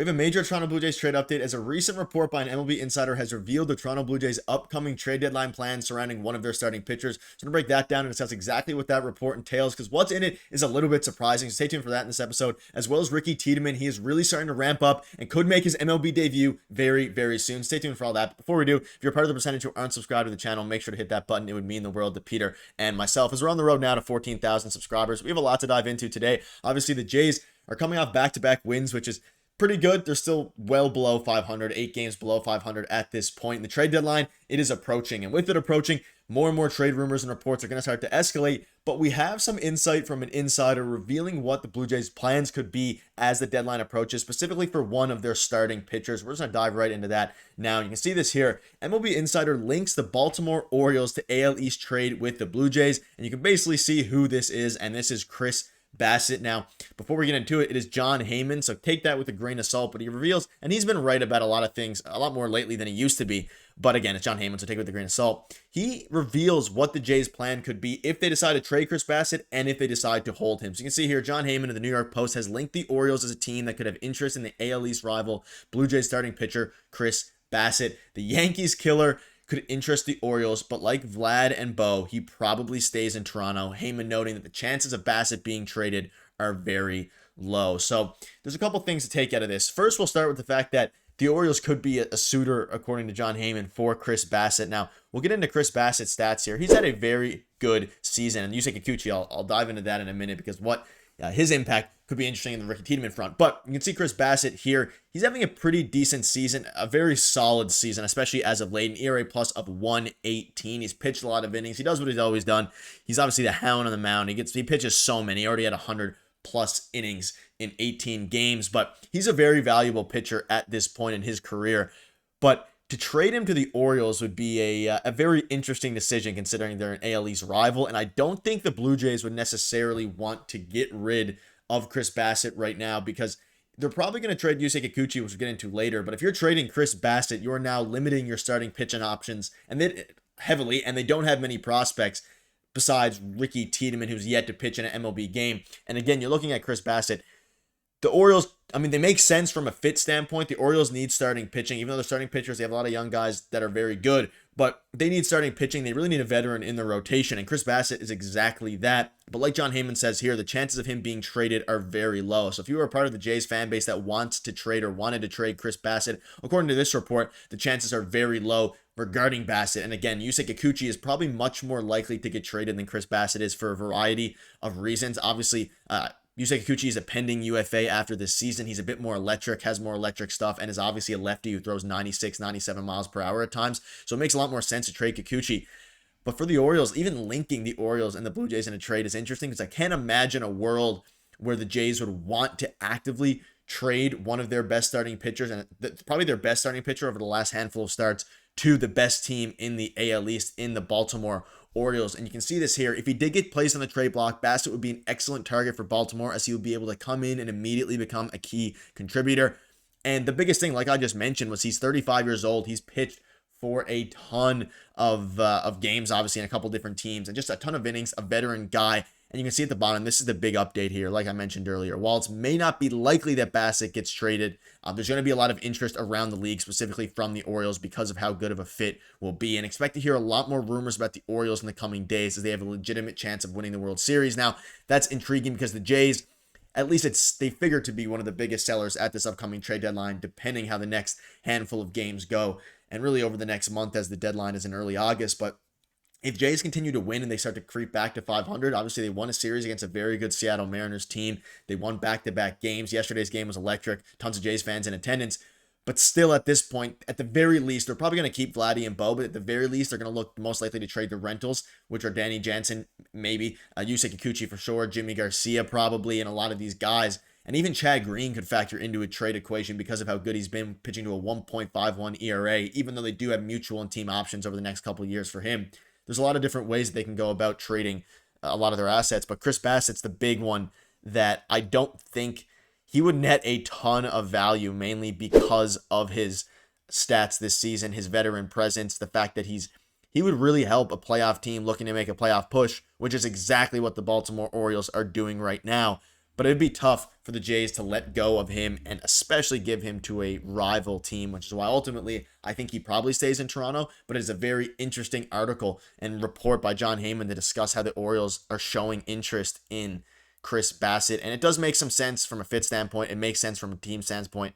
We have a major Toronto Blue Jays trade update as a recent report by an MLB insider has revealed the Toronto Blue Jays' upcoming trade deadline plans surrounding one of their starting pitchers. So I'm going to break that down and discuss exactly what that report entails because what's in it is a little bit surprising. So stay tuned for that in this episode, as well as Ricky Tiedemann. He is really starting to ramp up and could make his MLB debut very, very soon. Stay tuned for all that. Before we do, if you're part of the percentage who aren't subscribed to the channel, make sure to hit that button. It would mean the world to Peter and myself as we're on the road now to 14,000 subscribers. We have a lot to dive into today. Obviously, the Jays are coming off back-to-back wins, which is pretty good. They're still well below 500, 8 games below 500 at this point. In the trade deadline, it is approaching. And with it approaching, more and more trade rumors and reports are going to start to escalate. But we have some insight from an insider revealing what the Blue Jays' plans could be as the deadline approaches, specifically for one of their starting pitchers. We're just going to dive right into that now. You can see this here. MLB Insider links the Baltimore Orioles to AL East trade with the Blue Jays. And you can basically see who this is. And this is Chris Bassitt. Now, before we get into it, it is Jon Heyman, so take that with a grain of salt, but he reveals, and he's been right about a lot of things, a lot more lately than he used to be, but again, it's Jon Heyman, so take it with a grain of salt. He reveals what the Jays' plan could be if they decide to trade Chris Bassitt and if they decide to hold him. So you can see here, Jon Heyman of the New York Post has linked the Orioles as a team that could have interest in the AL East rival Blue Jays starting pitcher Chris Bassitt. The Yankees killer could interest the Orioles, but like Vlad and Bo, he probably stays in Toronto. Heyman noting that the chances of Bassitt being traded are very low. So there's a couple things to take out of this. First, we'll start with the fact that the Orioles could be a suitor, according to Jon Heyman, for Chris Bassitt. Now, we'll get into Chris Bassitt's stats here. He's had a very good season, and Yusei Kikuchi, I'll dive into that in a minute because his impact could be interesting in the Ricky Tiedemann front. But you can see Chris Bassitt here. He's having a pretty decent season, a very solid season, especially as of late. An ERA plus of 118. He's pitched a lot of innings. He does what he's always done. He's obviously the hound on the mound. He pitches so many. He already had 100 plus innings in 18 games. But he's a very valuable pitcher at this point in his career. But to trade him to the Orioles would be a very interesting decision considering they're an AL East rival. And I don't think the Blue Jays would necessarily want to get rid of Chris Bassitt right now because they're probably going to trade Yusei Kikuchi, which we'll get into later. But if you're trading Chris Bassitt, you're now limiting your starting pitching options and they don't have many prospects besides Ricky Tiedemann, who's yet to pitch in an MLB game. And again, you're looking at Chris Bassitt. The Orioles, they make sense from a fit standpoint. The Orioles need starting pitching. Even though they're starting pitchers, they have a lot of young guys that are very good. But they need starting pitching. They really need a veteran in the rotation. And Chris Bassitt is exactly that. But like Jon Heyman says here, the chances of him being traded are very low. So if you are a part of the Jays fan base that wants to trade or wanted to trade Chris Bassitt, according to this report, the chances are very low regarding Bassitt. And again, Yusei Kikuchi is probably much more likely to get traded than Chris Bassitt is for a variety of reasons. Obviously, Yusei Kikuchi is a pending UFA after this season. He's a bit more electric, has more electric stuff, and is obviously a lefty who throws 96, 97 miles per hour at times. So it makes a lot more sense to trade Kikuchi. But for the Orioles, even linking the Orioles and the Blue Jays in a trade is interesting because I can't imagine a world where the Jays would want to actively trade one of their best starting pitchers, and probably their best starting pitcher over the last handful of starts, to the best team in the AL East, in the Baltimore Orioles. And you can see this here. If he did get placed on the trade block, Bassitt would be an excellent target for Baltimore as he would be able to come in and immediately become a key contributor. And the biggest thing, like I just mentioned, was he's 35 years old. He's pitched for a ton of games, obviously, in a couple different teams, and just a ton of innings, a veteran guy. And you can see at the bottom, this is the big update here, like I mentioned earlier. While it may not be likely that Bassitt gets traded, there's going to be a lot of interest around the league, specifically from the Orioles, because of how good of a fit will be. And expect to hear a lot more rumors about the Orioles in the coming days as they have a legitimate chance of winning the World Series. Now, that's intriguing because the Jays, at least they figure to be one of the biggest sellers at this upcoming trade deadline, depending how the next handful of games go, and really over the next month as the deadline is in early August. But if Jays continue to win and they start to creep back to 500, obviously they won a series against a very good Seattle Mariners team. They won back-to-back games. Yesterday's game was electric. Tons of Jays fans in attendance. But still at this point, at the very least, they're probably going to keep Vladdy and Bo, but at the very least, they're going to look most likely to trade the rentals, which are Danny Jansen, maybe, Yusei Kikuchi for sure, Jimmy Garcia probably, and a lot of these guys. And even Chad Green could factor into a trade equation because of how good he's been pitching to a 1.51 ERA, even though they do have mutual and team options over the next couple of years for him. There's a lot of different ways that they can go about trading a lot of their assets, but Chris Bassitt's the big one that I don't think he would net a ton of value, mainly because of his stats this season, his veteran presence, the fact that he would really help a playoff team looking to make a playoff push, which is exactly what the Baltimore Orioles are doing right now. But it'd be tough for the Jays to let go of him and especially give him to a rival team, which is why ultimately I think he probably stays in Toronto. But it's a very interesting article and report by John Heyman to discuss how the Orioles are showing interest in Chris Bassitt. And it does make some sense from a fit standpoint. It makes sense from a team standpoint,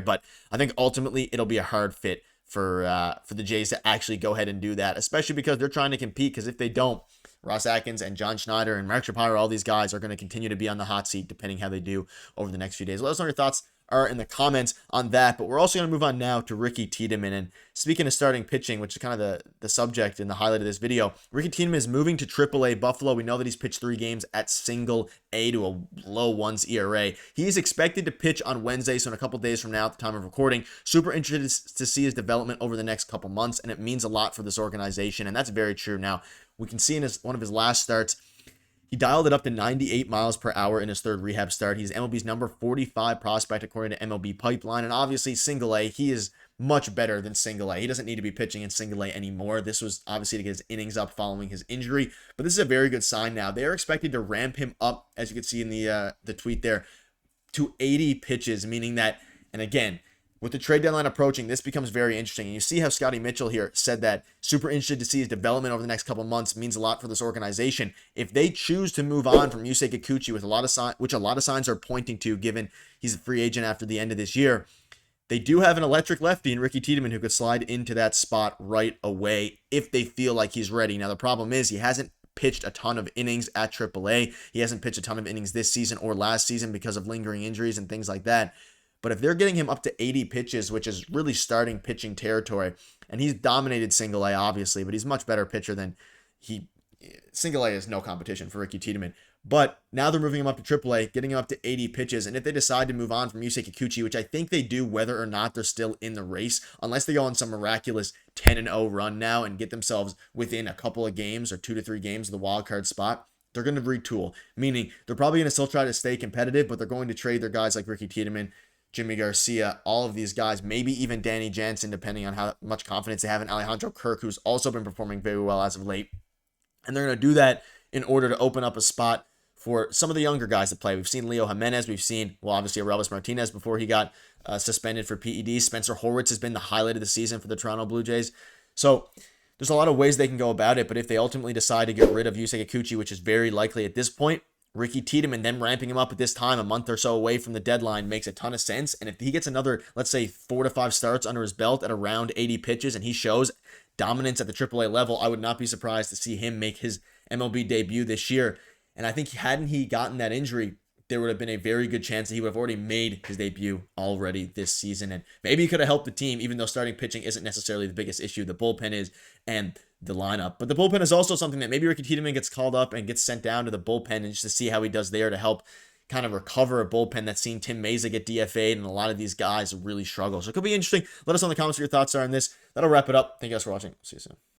but I think ultimately it'll be a hard fit for the Jays to actually go ahead and do that, especially because they're trying to compete. Because if they don't, Ross Atkins and John Schneider and Mark Shapiro, all these guys are going to continue to be on the hot seat depending how they do over the next few days. Let us know your thoughts are in the comments on that. But we're also going to move on now to Ricky Tiedemann. And speaking of starting pitching, which is kind of the subject and the highlight of this video, Ricky Tiedemann is moving to AAA Buffalo. We know that he's pitched 3 games at single A to a low ones ERA. He is expected to pitch on Wednesday, so in a couple days from now at the time of recording. Super interested to see his development over the next couple months, and it means a lot for this organization, and that's very true. Now, we can see in one of his last starts, he dialed it up to 98 miles per hour in his 3rd rehab start. He's MLB's number 45 prospect according to MLB Pipeline. And obviously, single A, he is much better than single A. He doesn't need to be pitching in single A anymore. This was obviously to get his innings up following his injury. But this is a very good sign now. They are expected to ramp him up, as you can see in the tweet there, to 80 pitches, meaning that, and again, with the trade deadline approaching, this becomes very interesting. And you see how Scotty Mitchell here said that super interested to see his development over the next couple months means a lot for this organization. If they choose to move on from Yusei Kikuchi, which a lot of signs are pointing to, given he's a free agent after the end of this year, they do have an electric lefty in Ricky Tiedemann who could slide into that spot right away if they feel like he's ready. Now, the problem is he hasn't pitched a ton of innings at AAA. He hasn't pitched a ton of innings this season or last season because of lingering injuries and things like that. But if they're getting him up to 80 pitches, which is really starting pitching territory, and he's dominated single A, obviously, but he's a much better pitcher than single A is no competition for Ricky Tiedemann. But now they're moving him up to AAA, getting him up to 80 pitches. And if they decide to move on from Yusei Kikuchi, which I think they do, whether or not they're still in the race, unless they go on some miraculous 10-0 run now and get themselves within a couple of games or 2 to 3 games of the wild card spot, they're going to retool. Meaning they're probably going to still try to stay competitive, but they're going to trade their guys like Ricky Tiedemann, Jimmy Garcia, all of these guys, maybe even Danny Jansen, depending on how much confidence they have in Alejandro Kirk, who's also been performing very well as of late. And they're going to do that in order to open up a spot for some of the younger guys to play. We've seen Leo Jimenez. We've seen, well, obviously, Aurelvis Martinez before he got suspended for PEDs. Spencer Horwitz has been the highlight of the season for the Toronto Blue Jays. So there's a lot of ways they can go about it, but if they ultimately decide to get rid of Yusei Kikuchi, which is very likely at this point, Ricky Tiedemann, then ramping him up at this time, a month or so away from the deadline, makes a ton of sense. And if he gets another, let's say, 4 to 5 starts under his belt at around 80 pitches, and he shows dominance at the AAA level, I would not be surprised to see him make his MLB debut this year. And I think hadn't he gotten that injury, there would have been a very good chance that he would have already made his debut already this season. And maybe he could have helped the team, even though starting pitching isn't necessarily the biggest issue. The bullpen is, and the lineup. But the bullpen is also something that maybe Ricky Tiedemann gets called up and gets sent down to the bullpen and just to see how he does there to help kind of recover a bullpen that's seen Tim Meza get DFA'd and a lot of these guys really struggle. So it could be interesting. Let us know in the comments what your thoughts are on this. That'll wrap it up. Thank you guys for watching. See you soon.